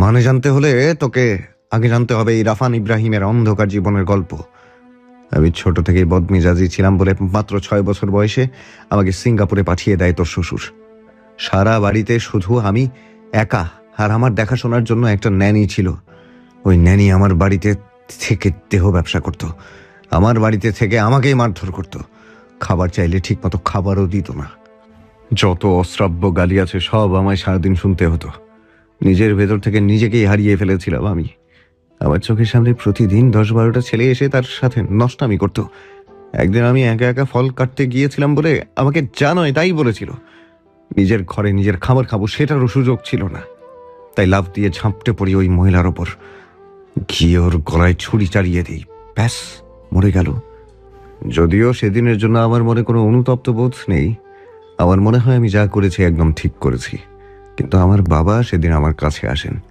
মানে জানতে হলে তোকে আগে জানতে হবে এই রাফান ইব্রাহিমের অন্ধকার জীবনের গল্প। আমি ছোট থেকেই বদমেজাজি ছিলাম বলে মাত্র 6 বছর বয়সে আমাকে সিঙ্গাপুরে পাঠিয়ে দেয় তোর শ্বশুর। সারা বাড়িতে শুধু আমি একা, আর আমার দেখাশোনার জন্য একটা ন্যানি ছিল। ওই ন্যানি আমার বাড়িতে থেকে দেহ ব্যবসা করত, আমার বাড়িতে থেকে আমাকেই মারধর করত, খাবার চাইলে ঠিক মতো খাবারও দিত না। যত অশ্রাব্য গালি আছে সব আমায় সারাদিন শুনতে হতো। নিজের ভেতর থেকে নিজেকেই হারিয়ে ফেলেছিলাম আমি। আমার চোখের সামনে প্রতিদিন 10-12টা ছেলে এসে তার সাথে নষ্টামি করত। একদিন আমি একা একা ফল কাটতে গিয়েছিলাম বলে আমাকে যা নয় তাই বলেছিল। নিজের ঘরে নিজের খাবার খাবো সেটারও সুযোগ ছিল না। তাই লাফ দিয়ে ঝাঁপটে পড়ি ওই মহিলার ওপর, গিয়ে ওর গলায় ছুরি চালিয়ে দিই। ব্যাস, মরে গেল। যদিও সেদিনের জন্য আমার মনে কোনো অনুতপ্ত বোধ নেই। আমার মনে হয় আমি যা করেছি একদম ঠিক করেছি। কিন্তু আমার বাবা সেদিন আমার কাছে আসেন।